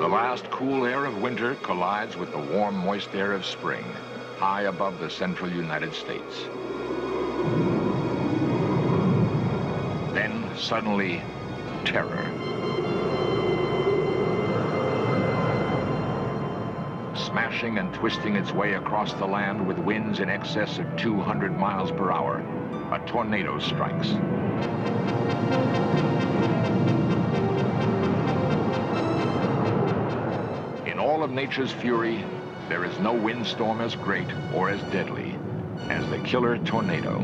The last cool air of winter collides with the warm, moist air of spring, high above the central United States. Then, suddenly, terror. Smashing and twisting its way across the land with winds in excess of 200 miles per hour, a tornado strikes. In all of nature's fury, there is no windstorm as great or as deadly as the killer tornado.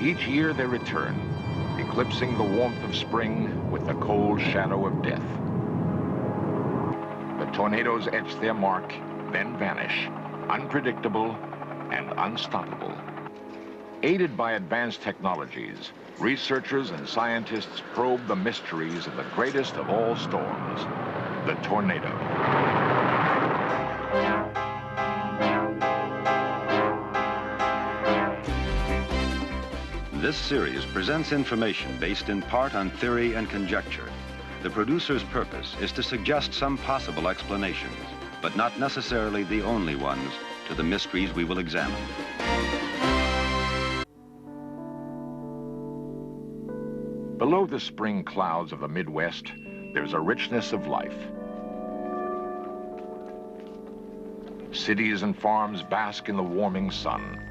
Each year they return, eclipsing the warmth of spring with the cold shadow of death. The tornadoes etch their mark, then vanish, unpredictable and unstoppable. Aided by advanced technologies, researchers and scientists probe the mysteries of the greatest of all storms, the tornado. This series presents information based in part on theory and conjecture. The producer's purpose is to suggest some possible explanations, but not necessarily the only ones, to the mysteries we will examine. Below the spring clouds of the Midwest, there's a richness of life. Cities and farms bask in the warming sun.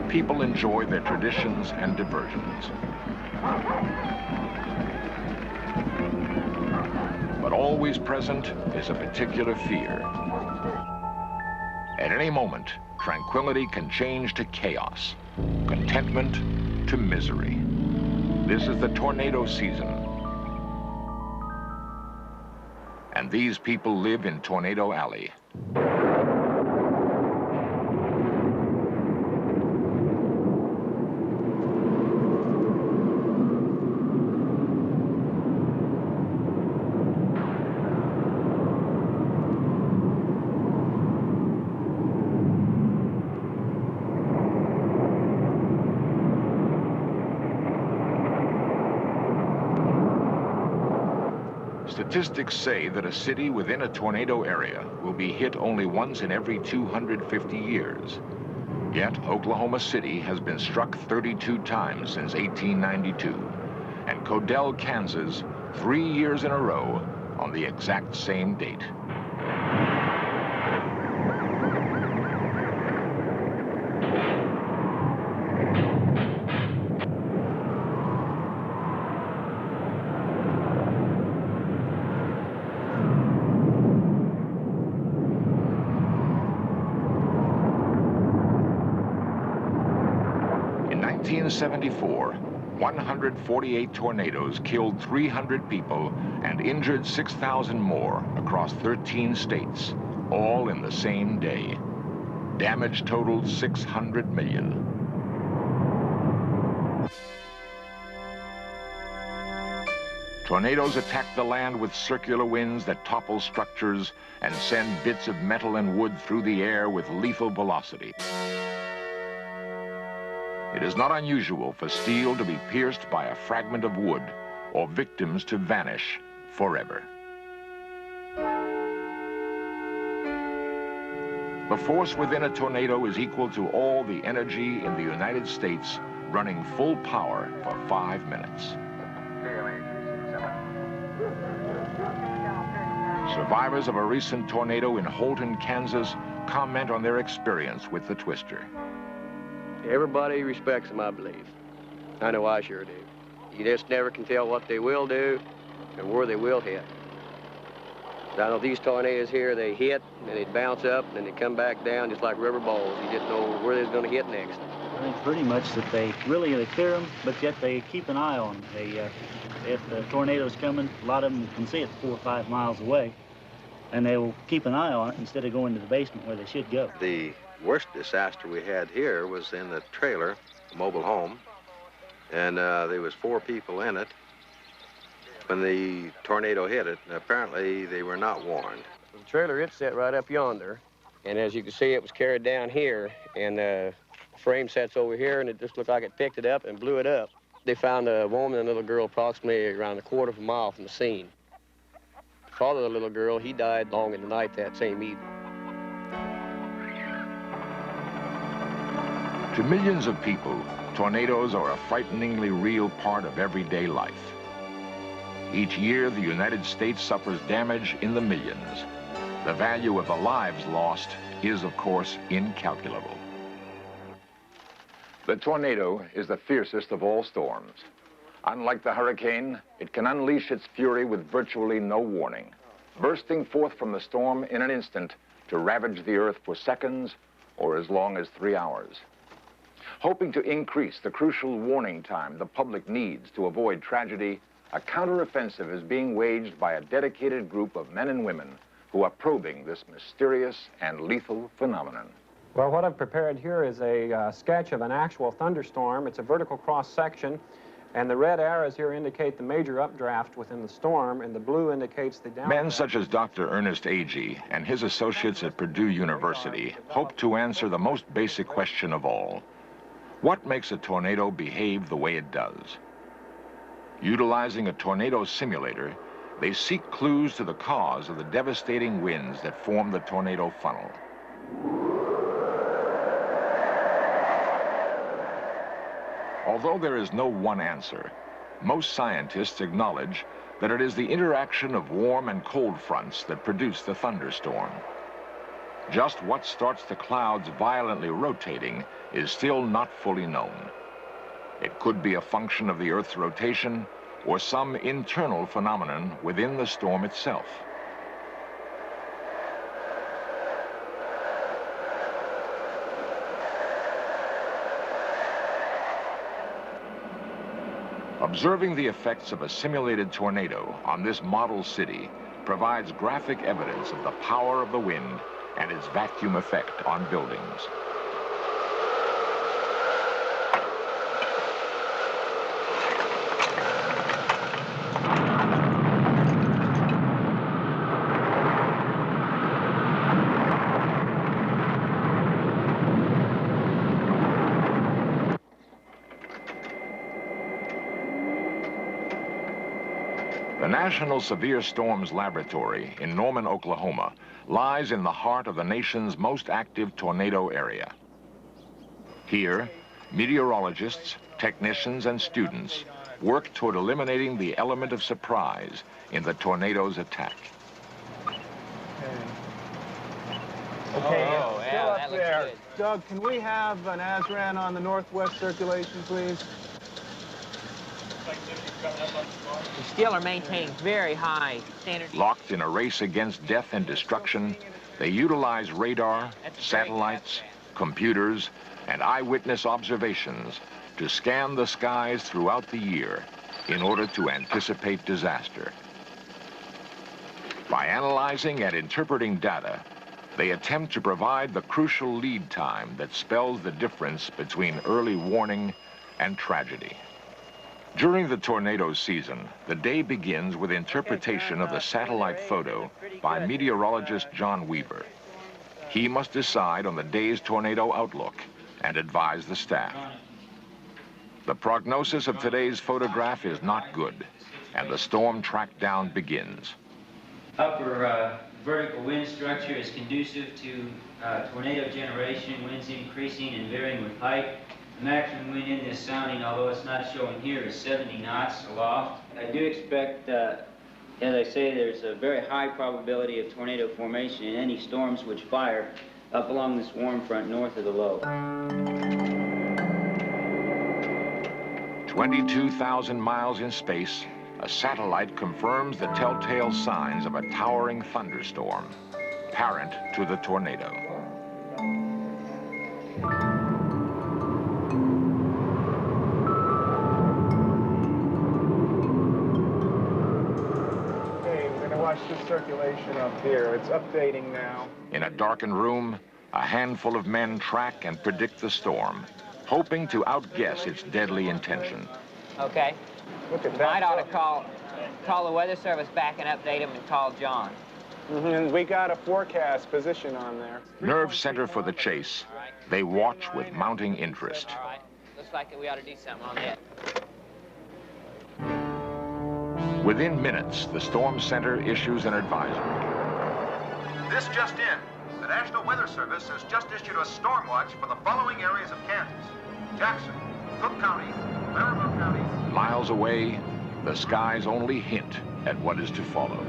People enjoy their traditions and diversions. But always present is a particular fear. At any moment, tranquility can change to chaos, contentment to misery. This is the tornado season. And these people live in Tornado Alley. Statistics say that a city within a tornado area will be hit only once in every 250 years. Yet, Oklahoma City has been struck 32 times since 1892, and Codell, Kansas, 3 years in a row on the exact same date. In 1974, 148 tornadoes killed 300 people and injured 6,000 more across 13 states, all in the same day. Damage totaled 600 million. Tornadoes attack the land with circular winds that topple structures and send bits of metal and wood through the air with lethal velocity. It is not unusual for steel to be pierced by a fragment of wood or victims to vanish forever. The force within a tornado is equal to all the energy in the United States running full power for 5 minutes. Survivors of a recent tornado in Holton, Kansas, comment on their experience with the twister. Everybody respects them, I believe. I know I sure do. You just never can tell what they will do and where they will hit. I know these tornadoes here, they hit, and they bounce up, and then they come back down just like rubber balls. You just know where they're going to hit next. I think pretty much that they clear them, but yet they keep an eye on them. If the tornado's coming, a lot of them can see it 4 or 5 miles away, and they will keep an eye on it instead of going to the basement where they should go. The worst disaster we had here was in the trailer, a mobile home, and there was 4 people in it when the tornado hit it, and apparently they were not warned. The trailer, it set right up yonder, and as you can see, it was carried down here, and the frame sets over here, and it just looked like it picked it up and blew it up. They found a woman and a little girl approximately around a quarter of a mile from the scene. The father of the little girl, he died long in the night that same evening. To millions of people, tornadoes are a frighteningly real part of everyday life. Each year, the United States suffers damage in the millions. The value of the lives lost is, of course, incalculable. The tornado is the fiercest of all storms. Unlike the hurricane, it can unleash its fury with virtually no warning, bursting forth from the storm in an instant to ravage the earth for seconds or as long as 3 hours. Hoping to increase the crucial warning time the public needs to avoid tragedy, a counteroffensive is being waged by a dedicated group of men and women who are probing this mysterious and lethal phenomenon. Well, what I've prepared here is a sketch of an actual thunderstorm. It's a vertical cross-section, and the red arrows here indicate the major updraft within the storm, and the blue indicates the downdraft. Men such as Dr. Ernest Agee and his associates at Purdue University hope to answer the most basic question of all. What makes a tornado behave the way it does? Utilizing a tornado simulator, they seek clues to the cause of the devastating winds that form the tornado funnel. Although there is no one answer, most scientists acknowledge that it is the interaction of warm and cold fronts that produce the thunderstorm. Just what starts the clouds violently rotating is still not fully known. It could be a function of the Earth's rotation or some internal phenomenon within the storm itself. Observing the effects of a simulated tornado on this model city provides graphic evidence of the power of the wind and its vacuum effect on buildings. The National Severe Storms Laboratory in Norman, Oklahoma, lies in the heart of the nation's most active tornado area. Here, meteorologists, technicians, and students work toward eliminating the element of surprise in the tornado's attack. Okay, oh, still yeah, up that looks there. good. Doug, can we have an ASRAN on the northwest circulation, please? We still are maintaining very high standard. Locked in a race against death and destruction, they utilize radar, satellites, computers, and eyewitness observations to scan the skies throughout the year in order to anticipate disaster. By analyzing and interpreting data, they attempt to provide the crucial lead time that spells the difference between early warning and tragedy. During the tornado season, the day begins with interpretation of the satellite photo by meteorologist John Weaver. He must decide on the day's tornado outlook and advise the staff. The prognosis of today's photograph is not good, and the storm track-down begins. Upper vertical wind structure is conducive to tornado generation, winds increasing and varying with height. The maximum wind in this sounding, although it's not showing here, is 70 knots aloft. I do expect, as I say, there's a very high probability of tornado formation in any storms which fire up along this warm front north of the low. 22,000 miles in space, a satellite confirms the telltale signs of a towering thunderstorm, parent to the tornado. watch the circulation up here. It's updating now. In a darkened room, a handful of men track and predict the storm, hoping to outguess its deadly intention. Okay. Look at You that. might ought to call the weather service back and update them and call John. And we got a forecast position on there. Nerve center for the chase, they watch with mounting interest. All right. Looks like we ought to do something on that. Within minutes, the Storm Center issues an advisory. This just in. The National Weather Service has just issued a storm watch for the following areas of Kansas: Jackson, Cook County, Larimer County. Miles away, the skies only hint at what is to follow.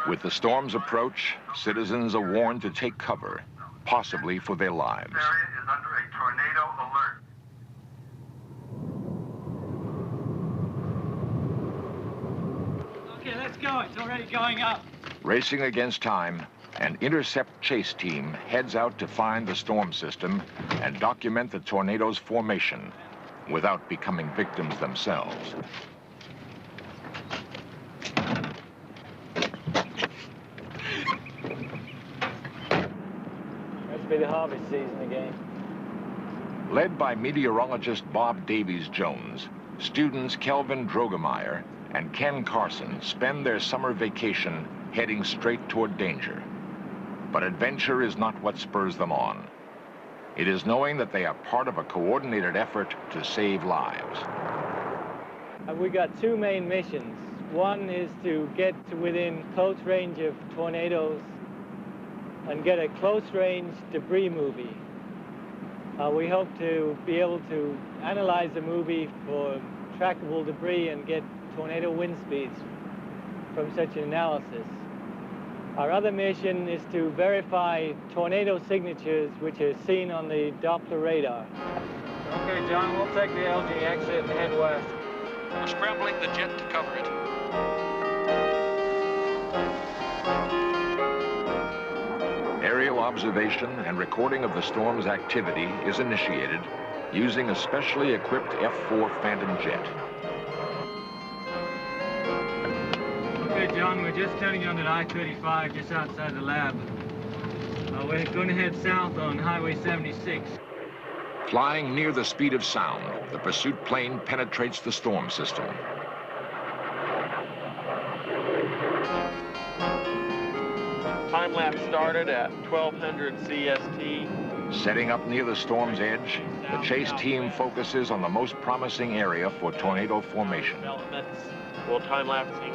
With the storm's approach, citizens are warned to take cover, possibly for their lives. This area is under a tornado alert. Okay, let's go. It's already going up. Racing against time, an intercept chase team heads out to find the storm system and document the tornado's formation without becoming victims themselves. Be the harvest season again. Led by meteorologist Bob Davies Jones, students Kelvin Drogemeyer and Ken Carson spend their summer vacation heading straight toward danger. But adventure is not what spurs them on. It is knowing that they are part of a coordinated effort to save lives. We got two main missions. One is to get to within close range of tornadoes and get a close-range debris movie. We hope to be able to analyze the movie for trackable debris and get tornado wind speeds from such an analysis. Our other mission is to verify tornado signatures which are seen on the Doppler radar. Okay, John, we'll take the LG exit and head west. We're scrambling the jet to cover it. Aerial observation and recording of the storm's activity is initiated using a specially equipped F-4 Phantom jet. Okay, John, we're just turning onto I-35 just outside the lab. We're going to head south on Highway 76. Flying near the speed of sound, the pursuit plane penetrates the storm system. Time lapse started at 1200 CST. Setting up near the storm's edge, the chase team focuses on the most promising area for tornado formation. We'll be time lapsing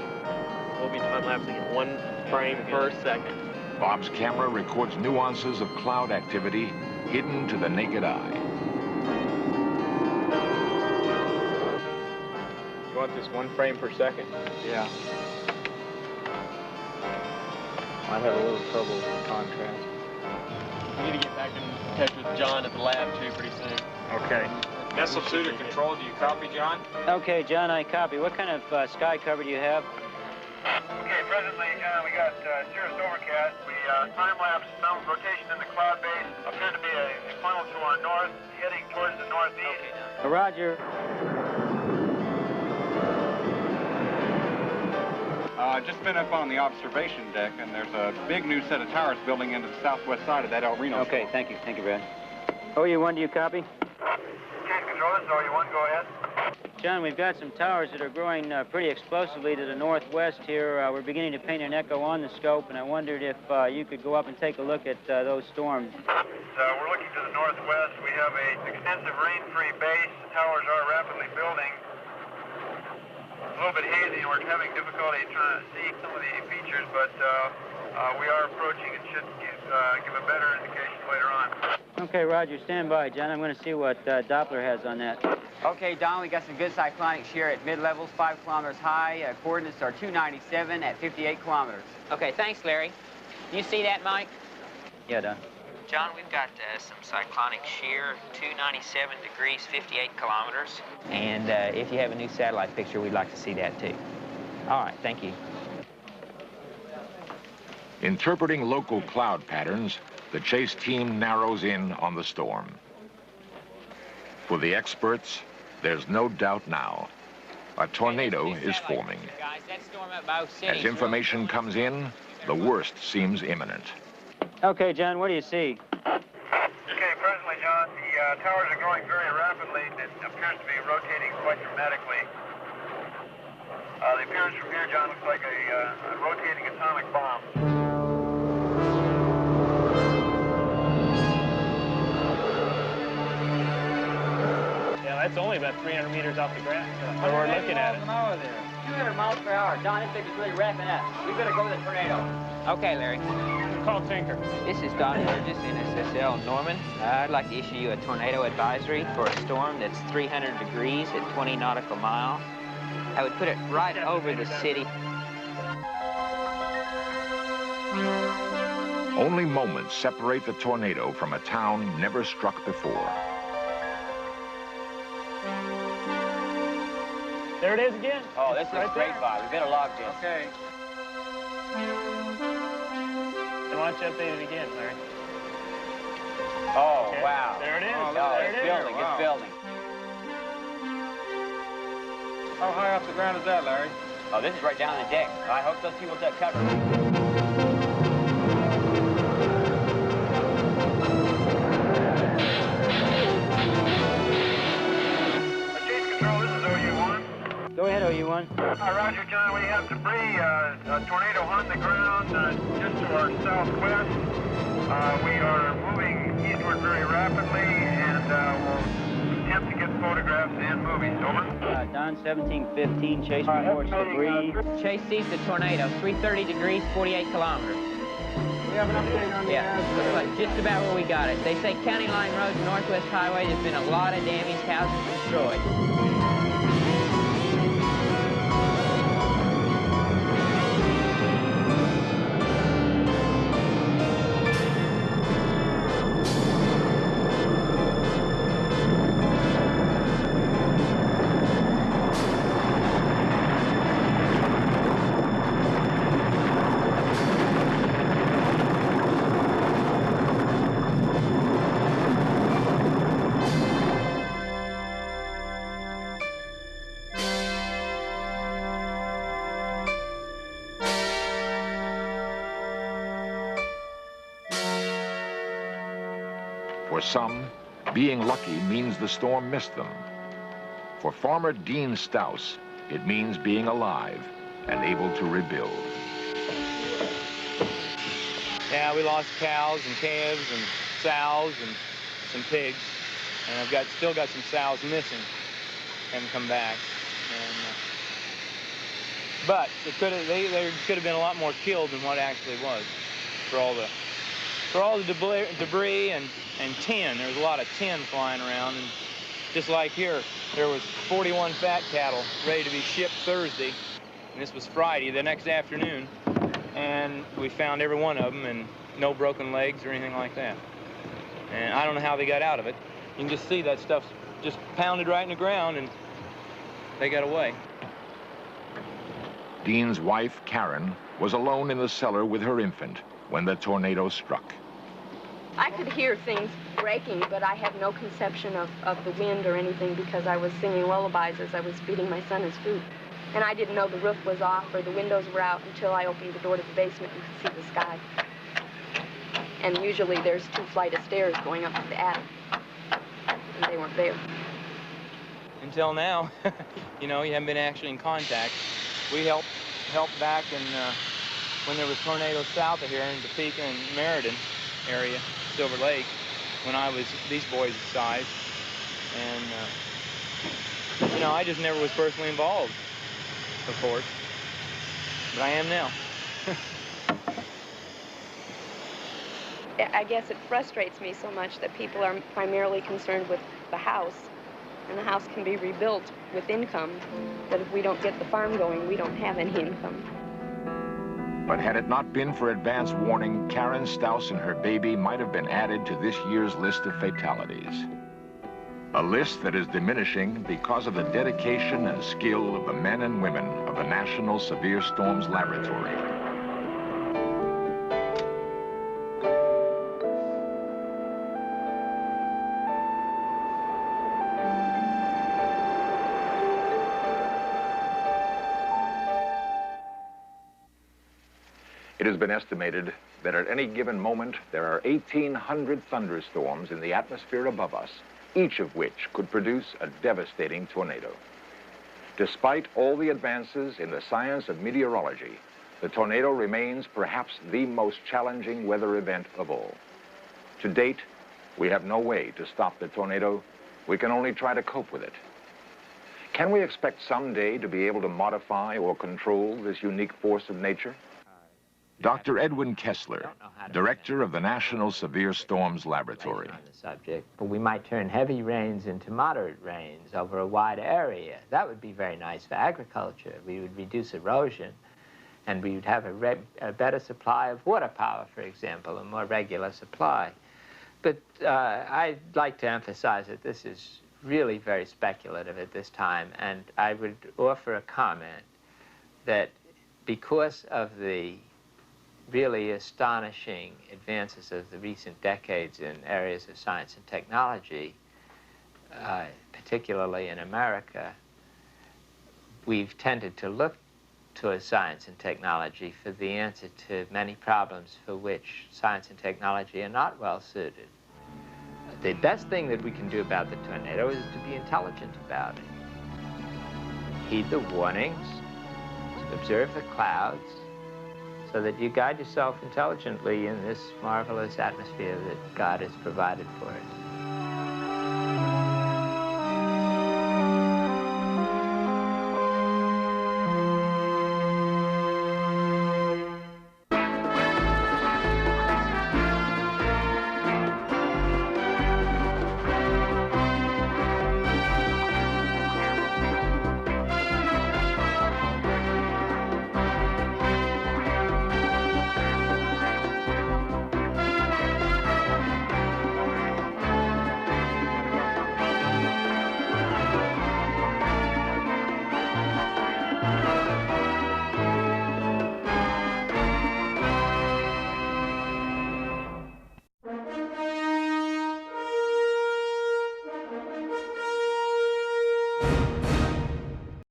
at 1 frame per second. Bob's camera records nuances of cloud activity hidden to the naked eye. You want this 1 frame per second? Yeah. Might have a little trouble with contrast. We need to get back in touch with John at the lab, too, pretty soon. Okay. Missile suitor control, do you copy, John? Okay, John, I copy. What kind of sky cover do you have? Okay, presently, we got cirrus overcast. We time-lapse some rotation in the cloud base. Appears to be a funnel to our north, heading towards the northeast. Okay, Roger. Just been up on the observation deck, and there's a big new set of towers building into the southwest side of that El Reno. Okay, store. thank you, Brad. OU1, do you copy? Okay, controllers, OU1, go ahead. John, we've got some towers that are growing pretty explosively to the northwest here. We're beginning to paint an echo on the scope, and I wondered if you could go up and take a look at those storms. We're looking to the northwest. We have an extensive rain-free base. The towers are rapidly building. A little bit hazy, and we're having difficulty trying to see some of the features, but we are approaching and should give a better indication later on. Okay, Roger, stand by, John. I'm going to see what Doppler has on that. Okay, Don, we got some good cyclonic shear at mid-levels, 5 kilometers high. Coordinates are 297 at 58 kilometers. Okay, thanks, Larry. You see that, Mike? Yeah, Don. John, we've got some cyclonic shear, 297 degrees, 58 kilometers. And if you have a new satellite picture, we'd like to see that, too. All right, thank you. Interpreting local cloud patterns, the chase team narrows in on the storm. For the experts, there's no doubt now. A tornado is forming. Guys, that storm up by Oak City. As information comes in, the worst seems imminent. Okay, John, what do you see? Okay, presently, John, the towers are growing very rapidly. It appears to be rotating quite dramatically. The appearance from here, John, looks like a rotating atomic bomb. Yeah, that's only about 300 meters off the ground. So we're looking at it. 200 miles per hour. Don, this thing is really ramping up. We better go to the tornado. Okay, Larry. Call Tinker. This is Don Burgess in SSL Norman. I'd like to issue you a tornado advisory for a storm that's 300 degrees at 20 nautical miles. I would put it right over the city. Only moments separate the tornado from a town never struck before. There it is again. Oh, this looks great, Bob. We better log this. Okay. Why don't you update it again, Larry? Oh, Okay. wow. There it is. Oh, There it's it is. building. Wow. It's building. How high off the ground is that, Larry? Oh, this is right down the deck. I hope those people took cover. Go ahead, OU1. Roger, John. We have debris, a tornado on the ground just to our southwest. We are moving eastward very rapidly, and we'll attempt to get photographs and movies. Over. Don 1715, Chase reports debris. Chase sees the tornado, 330 degrees, 48 kilometers. We have an update on the looks like just about where we got it. They say County Line Road, Northwest Highway, there's been a lot of damaged houses destroyed. For some, being lucky means the storm missed them. For farmer Dean Stouse, it means being alive and able to rebuild. Yeah, we lost cows and calves and sows and some pigs, and I've still got some sows missing, haven't come back. And, but there could have been a lot more killed than what actually was for all the debris and tin. There was a lot of tin flying around, and just like here, there was 41 fat cattle ready to be shipped Thursday, and this was Friday, the next afternoon, and we found every one of them, and no broken legs or anything like that. And I don't know how they got out of it. You can just see that stuff just pounded right in the ground, and they got away. Dean's wife, Karen, was alone in the cellar with her infant when the tornado struck. I could hear things breaking, but I had no conception of the wind or anything because I was singing lullabies as I was feeding my son his food. And I didn't know the roof was off or the windows were out until I opened the door to the basement and could see the sky. And usually there's 2 flights of stairs going up to the attic, and they weren't there. Until now, you know, you haven't been actually in contact. We helped back in when there was tornadoes south of here in Topeka and Meriden area, Silver Lake, when I was these boys' size. And, you know, I just never was personally involved, of course. But I am now. I guess it frustrates me so much that people are primarily concerned with the house, and the house can be rebuilt with income, but if we don't get the farm going, we don't have any income. But had it not been for advance warning, Karen Stouse and her baby might have been added to this year's list of fatalities. A list that is diminishing because of the dedication and skill of the men and women of the National Severe Storms Laboratory. It has been estimated that at any given moment, there are 1,800 thunderstorms in the atmosphere above us, each of which could produce a devastating tornado. Despite all the advances in the science of meteorology, the tornado remains perhaps the most challenging weather event of all. To date, we have no way to stop the tornado. We can only try to cope with it. Can we expect someday to be able to modify or control this unique force of nature? Dr. Edwin Kessler, director of the National Severe Storms Laboratory. But we might turn heavy rains into moderate rains over a wide area. That would be very nice for agriculture. We would reduce erosion, and we would have a better supply of water power, for example, a more regular supply. But I'd like to emphasize that this is really very speculative at this time, and I would offer a comment that because of the really astonishing advances of the recent decades in areas of science and technology, particularly in America, we've tended to look towards science and technology for the answer to many problems for which science and technology are not well suited. The best thing that we can do about the tornado is to be intelligent about it. Heed the warnings, observe the clouds, so that you guide yourself intelligently in this marvelous atmosphere that God has provided for us.